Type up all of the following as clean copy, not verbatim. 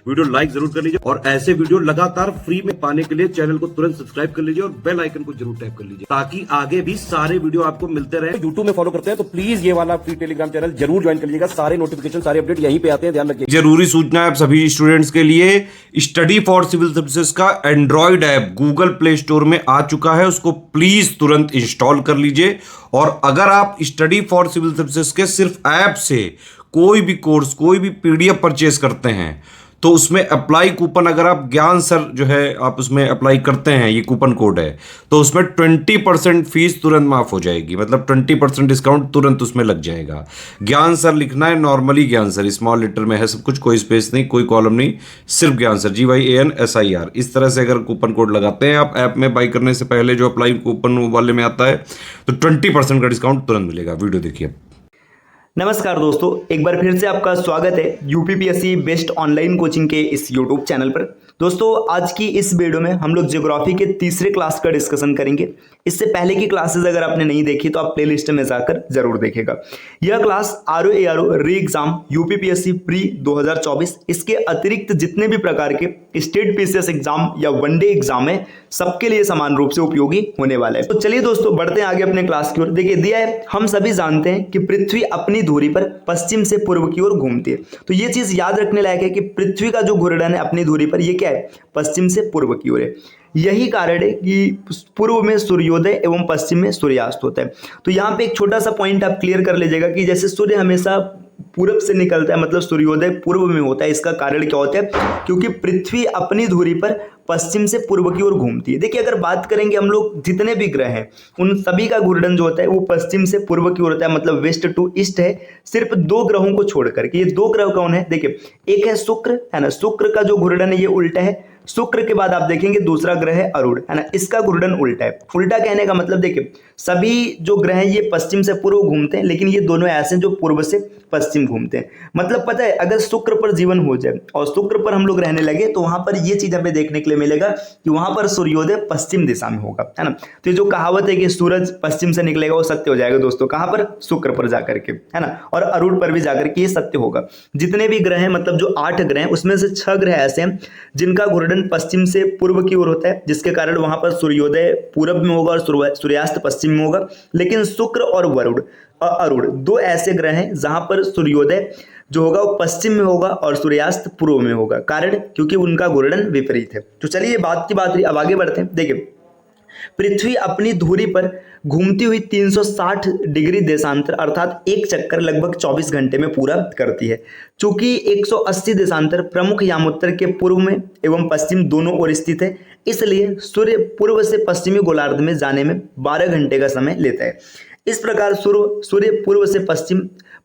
Video like जरूर कर लीजिए और ऐसे वीडियो लगातार फ्री में पाने के लिए चैनल को तुरंत सब्सक्राइब कर लीजिए और बेल आइकन को जरूर टैप कर लीजिए ताकि आगे भी सारे वीडियो आपको मिलते रहे। यूट्यूब में फॉलो करते हैं तो प्लीज ये वाला फ्री टेलीग्राम चैनल जरूर ज्वाइन कर लीजिएगा। सारे नोटिफिकेशन सारे अपडेट यहीं पे आते हैं, ध्यान रखिए। जरूरी सूचना है आप सभी स्टूडेंट्स के लिए, स्टडी फॉर सिविल सर्विसेज का Android app Google play store में आ चुका है, उसको प्लीज तुरंत इंस्टॉल कर लीजिए। और अगर आप स्टडी फॉर सिविल सर्विसेज के सिर्फ ऐप से कोई भी कोर्स कोई भी पीडीएफ परचेस करते हैं तो उसमें अप्लाई कूपन, अगर आप ज्ञान सर जो है आप उसमें अप्लाई करते हैं, ये कूपन कोड है, तो उसमें 20% फीस तुरंत माफ हो जाएगी। मतलब 20% डिस्काउंट तुरंत उसमें लग जाएगा। ज्ञान सर लिखना है, नॉर्मली ज्ञान सर स्मॉल लेटर में है सब कुछ, कोई स्पेस नहीं, कोई कॉलम नहीं, सिर्फ ज्ञान सर GYANSIR। इस तरह से अगर कूपन कोड लगाते हैं आप ऐप में बाई करने से पहले, जो अप्लाई कूपन वाले में आता है, तो 20% का डिस्काउंट तुरंत मिलेगा। वीडियो देखिए। नमस्कार दोस्तों, एक बार फिर से आपका स्वागत है यूपीपीएससी बेस्ट ऑनलाइन कोचिंग के इस यूट्यूब चैनल पर। दोस्तों, आज की इस वीडियो में हम लोग ज्योग्राफी के तीसरे क्लास का डिस्कशन करेंगे। इससे पहले की क्लासेस अगर आपने नहीं देखी तो आप प्लेलिस्ट में जाकर जरूर देखेगा। यह क्लास RO ARO री एग्जाम यूपीपीएससी प्री 2024, इसके अतिरिक्त जितने भी प्रकार के स्टेट पीसीएस एग्जाम या वनडे एग्जाम है, सबके लिए समान रूप से उपयोगी होने वाला है। तो चलिए दोस्तों, बढ़ते हैं आगे अपने क्लास की ओर। देखिए, दिया है, हम सभी जानते हैं कि पृथ्वी अपनी धुरी पर पश्चिम से पूर्व की ओर घूमती है। तो ये चीज याद रखने लायक है कि पृथ्वी का जो घूर्णन है अपनी धुरी पर, ये क्या है, पश्चिम से पूर्व की ओर है। यही कारण है कि पूर्व में सूर्योदय एवं पश्चिम में सूर्यास्त होता है। तो यहाँ पे एक छोटा सा पॉइंट आप क्लियर कर लीजिएगा कि जैसे सूर्य हमेशा पूरब से निकलता है, मतलब सूर्योदय पूर्व में होता है। इसका कारण क्या होता है, क्योंकि पृथ्वी अपनी धुरी पर पश्चिम से पूर्व की ओर घूमती है। देखिए, अगर बात करेंगे हम लोग, जितने भी ग्रह हैं उन सभी का घूर्णन जो होता है वो पश्चिम से पूर्व की ओर होता है, मतलब वेस्ट टू ईस्ट है, सिर्फ दो ग्रहों को छोड़कर के। ये दो ग्रह कौन है, देखिए, एक है शुक्र, है ना, शुक्र का जो घूर्णन है ये उल्टा है। शुक्र के बाद आप देखेंगे दूसरा ग्रह है अरुण, है ना, इसका घूर्णन उल्टा है। उल्टा कहने का मतलब देखिए, सभी जो ग्रह हैं ये पश्चिम से पूर्व घूमते हैं, लेकिन ये दोनों ऐसे जो पूर्व से पश्चिम घूमते हैं। मतलब पता है, अगर शुक्र पर जीवन हो जाए और शुक्र पर हम लोग रहने लगे तो वहां पर ये चीज हमें देखने के लिए मिलेगा कि वहां पर सूर्योदय पश्चिम दिशा में होगा, है ना। तो ये जो कहावत है कि सूरज पश्चिम से निकलेगा, वो सत्य हो जाएगा दोस्तों। कहां पर, शुक्र पर जाकर के, है ना, और अरुण पर भी जाकर के ये सत्य होगा। जितने भी ग्रह हैं, मतलब जो 8 ग्रह हैं, उसमें से 6 ग्रह ऐसे हैं जिनका घूर्णन पश्चिम से पूर्व की ओर होता है, जिसके कारण वहां पर सूर्योदय पूरब में होगा और सूर्यास्त पश्चिम में होगा। लेकिन शुक्र और वरुण अरुण दो ऐसे ग्रह हैं जहां पर सूर्योदय जो होगा वो पश्चिम में होगा और सूर्यास्त पूर्व में होगा। कारण, क्योंकि उनका घूर्णन विपरीत है। तो चलिए, बात की बात रही, अब आगे बढ़ते हैं। देखिए, पृथ्वी अपनी धुरी पर घूमती हुई 360 डिग्री देशांतर अर्थात एक चक्कर लगभग 24 घंटे में पूरा करती है। चूंकि 180 देशांतर प्रमुख यामोत्तर के पूर्व में एवं पश्चिम दोनों ओर स्थित है, इसलिए सूर्य पूर्व से पश्चिमी गोलार्ध में जाने में 12 घंटे का समय लेता है। इस प्रकार सूर्य पूर्व से पश्चिम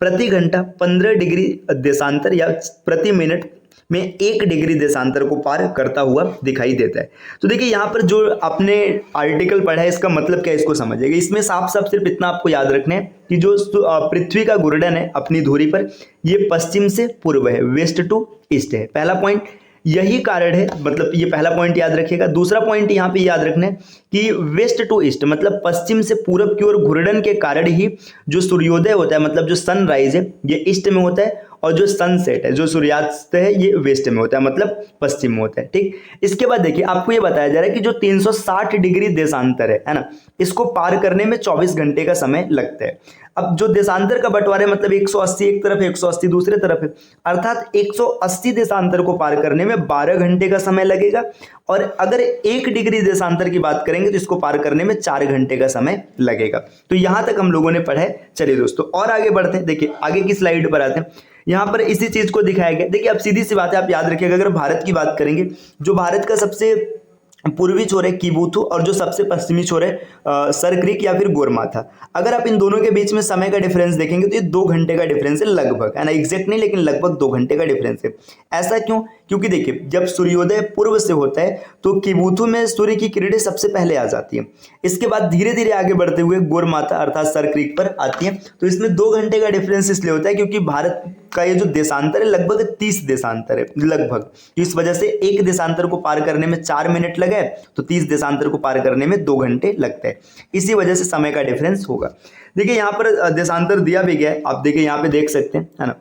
प्रति घंटा 15 डिग्री देशांतर या प्रति मिनट में 1 डिग्री देशांतर को पार करता हुआ दिखाई देता है। तो देखिए, यहाँ पर जो आपने आर्टिकल पढ़ा है, इसका मतलब क्या है, इसको समझिएगा। इसमें साफ साफ सिर्फ इतना आपको याद रखना है कि जो पृथ्वी का घूर्णन है अपनी धुरी पर, ये पश्चिम से पूर्व है, वेस्ट टू ईस्ट है। पहला पॉइंट यही कारण है, मतलब ये पहला पॉइंट याद रखिएगा। दूसरा पॉइंट यहाँ पे याद रखना है कि वेस्ट टू ईस्ट मतलब पश्चिम से पूरब की ओर घूर्णन के कारण ही जो सूर्योदय होता है, मतलब जो सनराइज है, ये ईस्ट में होता है, और जो सनसेट है, जो सूर्यास्त है, ये वेस्ट में होता है, मतलब पश्चिम में होता है। ठीक, इसके बाद देखिए, आपको ये बताया जा रहा है कि जो 360 डिग्री देशांतर है ना, इसको पार करने में 24 घंटे का समय लगता है। अब जो देशांतर का बंटवारा है, मतलब 180 एक तरफ है, 180 दूसरे तरफ है, अर्थात 180 देशांतर को पार करने में 12 घंटे का समय लगेगा। और अगर 1 डिग्री देशांतर की बात करेंगे तो इसको पार करने में 4 घंटे का समय लगेगा। तो यहां तक हम लोगों ने पढ़ा है। चलिए दोस्तों, और आगे बढ़ते हैं। देखिए, आगे की स्लाइड पर आते हैं। यहाँ पर इसी चीज को दिखाया गया। देखिए, अब सीधी सी बात है, आप याद रखिएगा, अगर भारत की बात करेंगे, जो भारत का सबसे पूर्वी छोर है किबुथु और जो सबसे पश्चिमी छोर है सर क्रीक या फिर गोरमाथा। अगर आप इन दोनों के बीच में समय का डिफरेंस देखेंगे तो ये 2 घंटे का डिफरेंस है लगभग, है ना, एग्जैक्ट नहीं लेकिन लगभग 2 घंटे का डिफरेंस है। ऐसा क्यों, क्योंकि देखिए, जब सूर्योदय पूर्व से होता है तो किबुथु में सूर्य की किरणें सबसे पहले आ जाती है। इसके बाद धीरे धीरे आगे बढ़ते हुए गोरमाथा अर्थात सर क्रीक पर आती है। तो इसमें 2 घंटे का डिफरेंस इसलिए होता है क्योंकि भारत का ये जो देशांतर है लगभग 30 देशांतर है लगभग। इस वजह से एक देशांतर को पार करने में 4 मिनट लगे तो 30 देशांतर को पार करने में 2 घंटे लगते हैं। इसी वजह से समय का डिफरेंस होगा। देखिए, यहाँ पर देशांतर दिया भी गया है, आप देखिए यहाँ पे देख सकते हैं, है ना।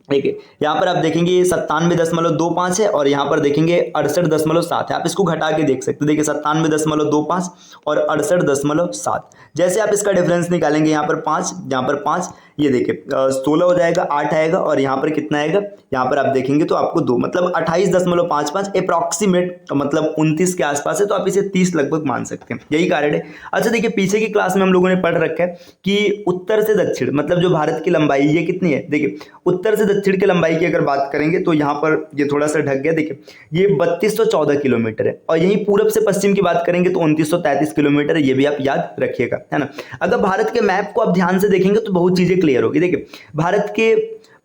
देखिए यहाँ पर आप देखेंगे 97.25 है और यहाँ पर देखेंगे 68.7 है। आप इसको घटा के देख सकते हैं। देखिए 97.25 और 68.7, जैसे आप इसका डिफरेंस निकालेंगे यहाँ पर 5, यहाँ पर 5, ये देखिए 16 हो जाएगा, 8 आएगा और यहाँ पर कितना आएगा, यहाँ पर आप देखेंगे तो आपको 2 मतलब 28.55 अप्रॉक्सीमेट मतलब 29 के आसपास है। तो आप इसे 30 लगभग मान सकते हैं, यही कारण है। अच्छा देखिए पीछे की क्लास में हम लोगों ने पढ़ रखा है कि उत्तर से दक्षिण मतलब जो भारत की लंबाई ये कितनी है। देखिए उत्तर से दक्षिण की लंबाई की अगर बात करेंगे तो यहाँ पर ये थोड़ा सा ढक गया, देखिए ये 3214 किलोमीटर है। और यहीं पूरब से पश्चिम की बात करेंगे तो 2933 किलोमीटर है, ये भी आप याद रखिएगा, है ना। अगर भारत के मैप को आप ध्यान से देखेंगे तो बहुत चीजें क्लियर होगी। देखिए भारत के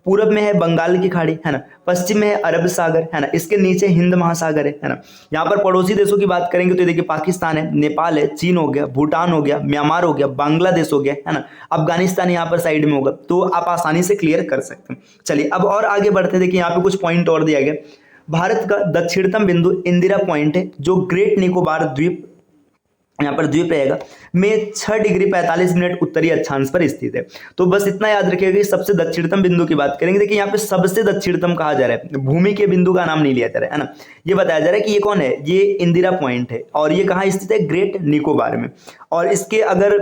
पूरब में है बंगाल की खाड़ी, है ना, पश्चिम में है अरब सागर, है ना, इसके नीचे हिंद महासागर है ना। यहाँ पर पड़ोसी देशों की बात करेंगे तो देखिए पाकिस्तान है, नेपाल है, चीन हो गया, भूटान हो गया, म्यांमार हो गया, बांग्लादेश हो गया, है ना, अफगानिस्तान यहाँ पर साइड में होगा। तो आप आसानी से क्लियर कर सकते हैं। चलिए अब और आगे बढ़ते, देखिए यहाँ पे कुछ पॉइंट और दिया गया। भारत का दक्षिणतम बिंदु इंदिरा पॉइंट है जो ग्रेट निकोबार द्वीप, यहाँ पर द्वीप रहेगा, में 6 डिग्री 45 मिनट उत्तरी अक्षांश पर स्थित है। तो बस इतना याद रखिएगा कि सबसे दक्षिणतम बिंदु की बात करेंगे। देखिए यहाँ पे सबसे दक्षिणतम कहा जा रहा है, भूमि के बिंदु का नाम नहीं लिया जा रहा है ना। ये बताया जा रहा है कि ये कौन है, ये इंदिरा पॉइंट है और ये कहाँ स्थित है, ग्रेट निकोबार में। और इसके अगर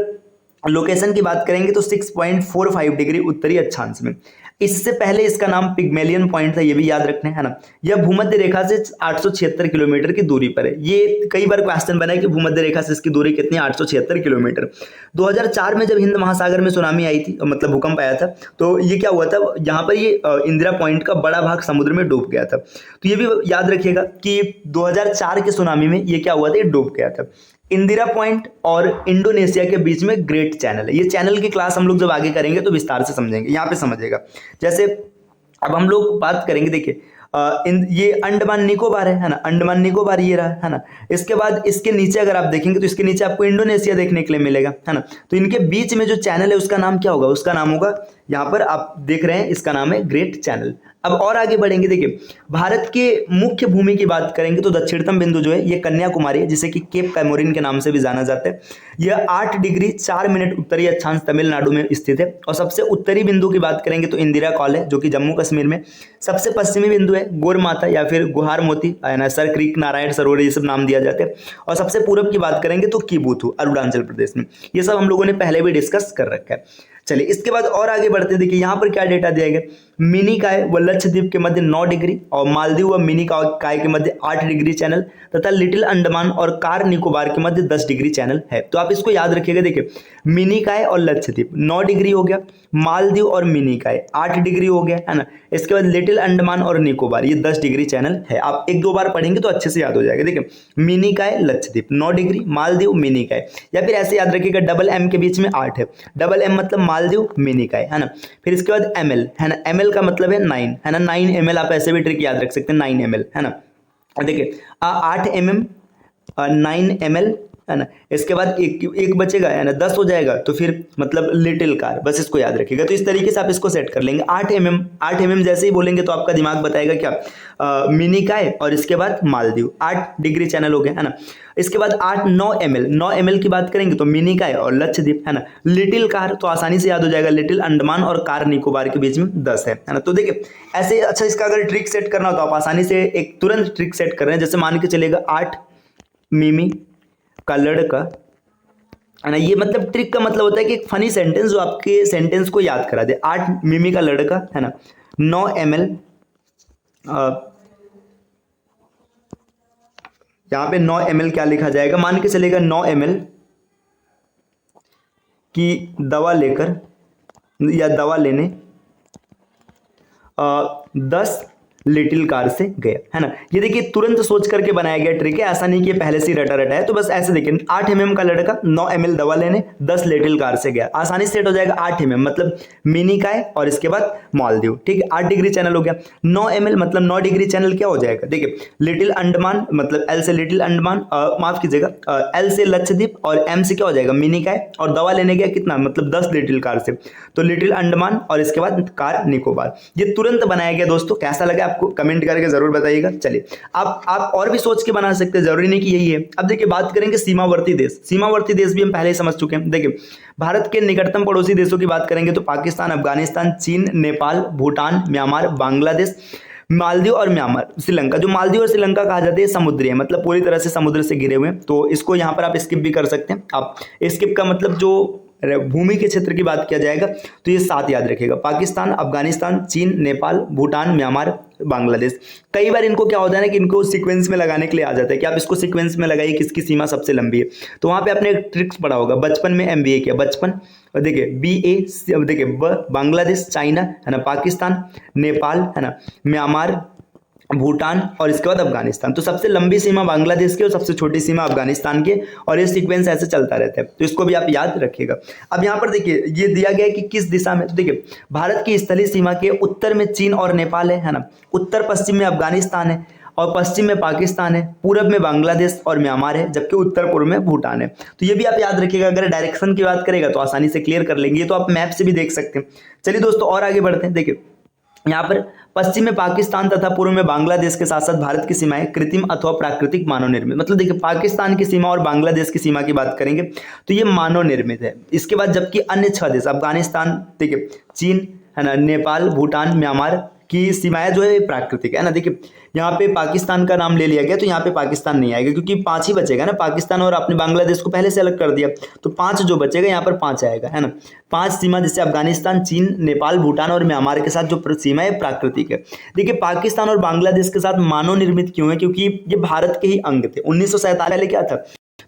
लोकेशन की बात करेंगे तो 6.45 डिग्री उत्तरी अक्षांश में। इससे पहले इसका नाम पिग्मेलियन पॉइंट था, ये भी याद रखना है ना। यह भूमध्य रेखा से 876 किलोमीटर की दूरी पर है। ये कई बार क्वेश्चन बना है कि भूमध्य रेखा से इसकी दूरी कितनी है, 876 किलोमीटर। 2004 में जब हिंद महासागर में सुनामी आई थी, मतलब भूकंप आया था, तो ये क्या हुआ था, यहाँ पर ये इंदिरा पॉइंट का बड़ा भाग समुद्र में डूब गया था। तो ये भी याद रखिएगा कि 2004 के सुनामी में ये क्या हुआ था, ये डूब गया था। इंदिरा पॉइंट और इंडोनेशिया के बीच में ग्रेट चैनल है। ये चैनल की क्लास हम लोग जब आगे करेंगे तो विस्तार से समझेंगे, यहाँ पे समझिएगा। जैसे अब हम लोग बात करेंगे, देखिए ये अंडमान निकोबार है ना, अंडमान निकोबार ये रहा, है ना। इसके बाद इसके नीचे अगर आप देखेंगे तो इसके नीचे आपको इंडोनेशिया देखने के लिए मिलेगा, है ना। तो इनके बीच में जो चैनल है उसका नाम क्या होगा, उसका नाम होगा, यहाँ पर आप देख रहे हैं इसका नाम है ग्रेट चैनल। अब और आगे बढ़ेंगे, देखिए भारत के मुख्य भूमि की बात करेंगे तो दक्षिणतम बिंदु जो है ये कन्याकुमारी है, जिसे कि केप कैमोरिन के नाम से भी जाना जाता है। यह 8 डिग्री 4 मिनट उत्तरी अक्षांश तमिलनाडु में स्थित है। और सबसे उत्तरी बिंदु की बात करेंगे तो इंदिरा कॉल है, जो कि जम्मू कश्मीर में। सबसे पश्चिमी बिंदु है गोरमाता या फिर गुहार मोती, सर क्रीक, नारायण सरोवर, ये सब नाम दिया जाते हैं। और सबसे पूरब की बात करेंगे तो किबुथु, अरुणाचल प्रदेश में। ये सब हम लोगों ने पहले भी डिस्कस कर रखा है। चलिए इसके बाद और आगे बढ़ते, देखिए यहाँ पर क्या डेटा दिया गया। मिनिकॉय व लक्षद्वीप के मध्य 9 डिग्री और मालदीव व मिनिकॉय के मध्य 8 डिग्री चैनल तथा लिटिल अंडमान और कार निकोबार के मध्य 10 डिग्री चैनल है। तो आप इसको याद रखिएगा। देखिए मिनिकॉय और लक्षद्वीप 9 डिग्री हो गया, मालदीव और मिनिकॉय 8 डिग्री हो गया, है ना। इसके बाद लिटिल अंडमान और निकोबार ये 10 डिग्री चैनल है। आप 1-2 बार पढ़ेंगे तो अच्छे से याद हो जाएगा। देखिए मिनिकॉय लक्षद्वीप 9 डिग्री, मालदीव मिनिकॉय, या फिर ऐसे याद रखिएगा डबल एम के बीच में 8 है, डबल एम मतलब मालदीव मिनिकॉय, है ना। फिर इसके बाद एमएल, है ना, एमएल का मतलब है 9, है ना, 9 ml। आप ऐसे भी ट्रिक याद रख सकते हैं, 9 ml, है ना। देखिए 8 mm 9 ml, है ना। इसके बाद एक बचेगा, है ना, 10 हो जाएगा तो फिर मतलब लिटिल कार, बस इसको याद रखिएगा। तो इस तरीके से आप इसको सेट कर लेंगे। 8 mm जैसे ही बोलेंगे तो आपका दिमाग बताएगा क्या, मिनिकॉय और इसके बाद मालदीव, 8 डिग्री चैनल हो गया, है ना। इसके बाद 9 ml की बात करेंगे तो मिनिकॉय और लक्षद्वीप, है ना। लिटिल कार तो आसानी से याद हो जाएगा, लिटिल अंडमान और कार निकोबार के बीच में 10 है ना। तो देखिए ऐसे, अच्छा इसका अगर ट्रिक सेट करना हो तो आप आसानी से एक तुरंत ट्रिक सेट कर रहे हैं। जैसे मान के चलेगा 8 मिमी का लड़का, है ना। ये मतलब ट्रिक का मतलब होता है कि एक फनी सेंटेंस जो आपके सेंटेंस को याद करा दे। 8 मिमी का लड़का, है ना, 9 ml, यहाँ पे 9 ml क्या लिखा जाएगा, मान के चलेगा 9 ml की दवा लेकर या दवा लेने 10 लिटिल कार से गया, है ना। ये देखिए तुरंत सोच करके बनाया गया ट्रिक है, ऐसा नहीं कि पहले से रटा रटा है। तो बस ऐसे देखिए 8 mm का लड़का 9 ml दवा लेने 10 लिटिल कार से गया, आसानी से सेट हो जाएगा। 8 mm मतलब मिनिकॉय और इसके बाद मालदीव, ठीक है, 8 डिग्री चैनल हो गया। 9 ml मतलब 9 डिग्री चैनल क्या हो जाएगा, देखिए लिटिल अंडमान मतलब एल से लिटिल अंडमान, माफ कीजिएगा एल से लक्षद्वीप और एम से क्या हो जाएगा मिनिकॉय, और दवा लेने गया कितना मतलब 10 लिटिल कार से, तो लिटिल अंडमान और इसके बाद कार निकोबार। ये तुरंत बनाया गया दोस्तों। कैसा लगा आपको कमेंट करके जरूर बताइएगा। चलिए आप और भी सोच के बना सकते हैं, जरूरी नहीं कि यही है। अब देखिए बात करेंगे सीमावर्ती देश। सीमावर्ती देश भी हम पहले ही समझ चुके हैं। देखिए भारत के निकटतम पड़ोसी देशों की बात करेंगे तो पाकिस्तान, अफगानिस्तान, चीन, नेपाल, भूटान, म्यांमार, बांग्लादेश, मालदीव और म्यांमार, श्रीलंका। जो मालदीव और श्रीलंका कहा जाता है समुद्री है, मतलब पूरी तरह से समुद्र से घिरे हुए हैं, तो इसको यहाँ पर आप स्किप भी कर सकते हैं। आप स्किप का मतलब जो भूमि के क्षेत्र की बात किया जाएगा तो ये 7 याद रखिएगा: पाकिस्तान, अफगानिस्तान, चीन, नेपाल, भूटान, म्यांमार, बांग्लादेश। कई बार इनको क्या होता है ना कि इनको सीक्वेंस में लगाने के लिए आ जाता है कि आप इसको सीक्वेंस में लगाइए किसकी सीमा सबसे लंबी है। तो वहां पे आपने एक ट्रिक्स पढ़ा होगा, बचपन में MBA किया, बचपन। और देखिए BA, देखिए बांग्लादेश, चाइना है ना, पाकिस्तान, नेपाल है ना, म्यांमार, भूटान और इसके बाद अफगानिस्तान। तो सबसे लंबी सीमा बांग्लादेश की और सबसे छोटी सीमा अफगानिस्तान की, और ये सीक्वेंस ऐसे चलता रहता है, तो इसको भी आप याद रखिएगा। अब यहाँ पर देखिए ये दिया गया है कि किस दिशा में, तो देखिए भारत की स्थलीय सीमा के उत्तर में चीन और नेपाल है ना, उत्तर पश्चिम में अफगानिस्तान है और पश्चिम में पाकिस्तान है, पूरब में बांग्लादेश और म्यांमार है, जबकि उत्तर पूर्व में भूटान है। तो ये भी आप याद रखिएगा। अगर डायरेक्शन की बात करेगा तो आसानी से क्लियर कर लेंगे, तो आप मैप से भी देख सकते हैं। चलिए दोस्तों और आगे बढ़ते हैं। देखिए यहाँ पर पश्चिम में पाकिस्तान तथा पूर्व में बांग्लादेश के साथ साथ भारत की सीमाएं कृत्रिम अथवा प्राकृतिक मानव निर्मित। मतलब देखिए पाकिस्तान की सीमा और बांग्लादेश की सीमा की बात करेंगे तो ये मानव निर्मित है। इसके बाद जबकि अन्य 6 देश अफगानिस्तान, देखिए चीन है ना, नेपाल, भूटान, म्यांमार की सीमाएं जो है प्राकृतिक है ना। देखिए यहाँ पे पाकिस्तान का नाम ले लिया गया तो यहाँ पे पाकिस्तान नहीं आएगा क्योंकि 5 ही बचेगा ना, पाकिस्तान और आपने बांग्लादेश को पहले से अलग कर दिया, तो 5 जो बचेगा यहाँ पर 5 आएगा है ना। 5 सीमा जैसे अफगानिस्तान, चीन, नेपाल, भूटान और म्यांमार के साथ जो सीमा है प्राकृतिक है। देखिए पाकिस्तान और बांग्लादेश के साथ मानव निर्मित क्यों है, क्योंकि ये भारत के ही अंग थे। 1947 पहले क्या था,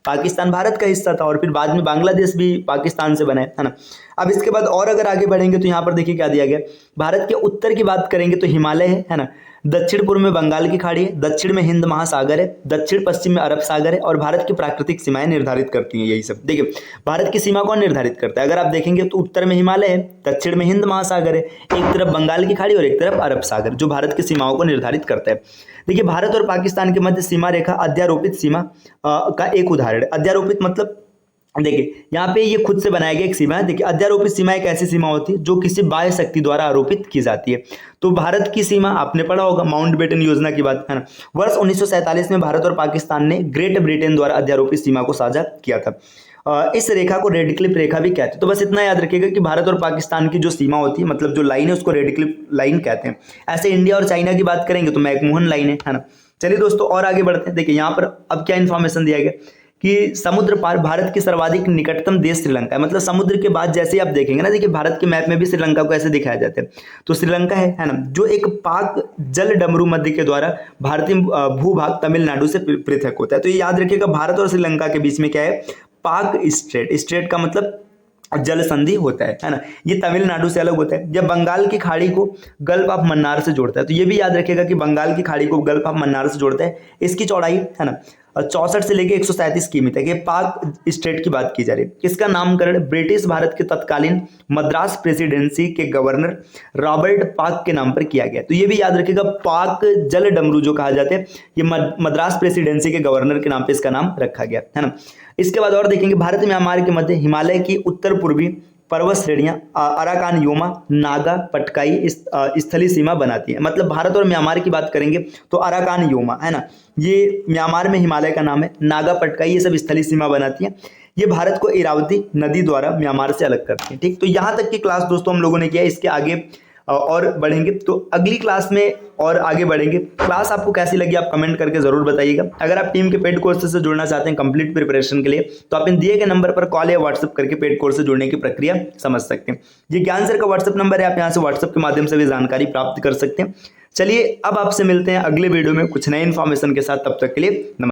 पाकिस्तान भारत का हिस्सा था और फिर बाद में बांग्लादेश भी पाकिस्तान से बना है ना। अब इसके बाद और अगर आगे बढ़ेंगे तो यहाँ पर देखिए क्या दिया गया। भारत के उत्तर की बात करेंगे तो हिमालय है ना, दक्षिण पूर्व में बंगाल की खाड़ी है, दक्षिण में हिंद महासागर है, दक्षिण पश्चिम में अरब सागर है और भारत की प्राकृतिक सीमाएं निर्धारित करती हैं यही सब। देखिए भारत की सीमा कौन निर्धारित करता है, अगर आप देखेंगे तो उत्तर में हिमालय है, दक्षिण में हिंद महासागर है, एक तरफ बंगाल की खाड़ी और एक तरफ अरब सागर, जो भारत की सीमाओं को निर्धारित करता है। देखिए भारत और पाकिस्तान के मध्य सीमा रेखा अध्यारोपित सीमा का एक उदाहरण है। अध्यारोपित मतलब देखिए यहाँ पे ये खुद से बनाया गया एक सीमा है। देखिए अध्यारोपित सीमा एक ऐसी सीमा होती है जो किसी बाह्य शक्ति द्वारा आरोपित की जाती है। तो भारत की सीमा आपने पढ़ा होगा, माउंटबेटन योजना की बात है ना। वर्ष 1947 में भारत और पाकिस्तान ने ग्रेट ब्रिटेन द्वारा अध्यारोपित सीमा को साझा किया था। इस रेखा को रेड क्लिफ रेखा भी कहते हैं। तो बस इतना याद रखिएगा कि भारत और पाकिस्तान की जो सीमा होती है, मतलब जो लाइन है, उसको रेड क्लिफ लाइन कहते हैं। ऐसे इंडिया और चाइना की बात करेंगे तो मैकमोहन लाइन है ना। चलिए दोस्तों और आगे बढ़ते हैं। देखिए यहाँ पर अब क्या इन्फॉर्मेशन दिया गया कि समुद्र पार भारत की सर्वाधिक निकटतम देश श्रीलंका है। मतलब समुद्र के बाद जैसे आप देखेंगे ना, देखिए भारत के मैप में भी श्रीलंका को ऐसे दिखाया जाता है, तो श्रीलंका है ना, जो एक पाक जल डमरू मध्य के द्वारा भारतीय भूभाग तमिलनाडु से पृथक होता है। तो ये याद रखिएगा, भारत और श्रीलंका के बीच में क्या है, पाक स्ट्रेट। स्ट्रेट का मतलब जल संधि होता है ना। ये तमिलनाडु से अलग होता है। जब बंगाल की खाड़ी को गल्फ ऑफ मन्नार से जोड़ता है, तो ये भी याद रखिएगा कि बंगाल की खाड़ी को गल्फ ऑफ मन्नार से जोड़ता है। इसकी चौड़ाई है ना 64 से लेके 137 किमी तक। ये पाक स्टेट की बात की जा रही है। इसका नामकरण ब्रिटिश भारत के तत्कालीन मद्रास प्रेसिडेंसी के गवर्नर रॉबर्ट पाक के नाम पर किया गया। तो ये भी याद रखिएगा, पाक जल डमरू जो कहा जाते हैं, ये मद्रास प्रेसिडेंसी के गवर्नर के नाम पे इसका नाम रखा गया है ना। इसके बाद और देखेंगे, भारत म्यांमार के मध्य हिमालय की उत्तर पूर्वी पर्वत श्रेणियां अराकान योमा, नागा, पटकाई स्थलीय सीमा बनाती है। मतलब भारत और म्यांमार की बात करेंगे तो अराकान योमा है ना, ये म्यांमार में हिमालय का नाम है, नागा, पटकाई ये सब स्थलीय सीमा बनाती है। ये भारत को इरावती नदी द्वारा म्यांमार से अलग करती है। ठीक, तो यहाँ तक की क्लास दोस्तों हम लोगों ने किया। इसके आगे और बढ़ेंगे तो अगली क्लास में और आगे बढ़ेंगे। क्लास आपको कैसी लगी आप कमेंट करके जरूर बताइएगा। अगर आप टीम के पेड कोर्स से जुड़ना चाहते हैं कंप्लीट प्रिपरेशन के लिए, तो आप इन दिए गए नंबर पर कॉल या व्हाट्सएप करके पेड कोर्स से जुड़ने की प्रक्रिया समझ सकते हैं। ये ज्ञान सर का व्हाट्सएप नंबर है, आप यहाँ से व्हाट्सएप के माध्यम से भी जानकारी प्राप्त कर सकते हैं। चलिए अब आपसे मिलते हैं अगले वीडियो में कुछ नए इन्फॉर्मेशन के साथ। तब तक के लिए नमस्कार।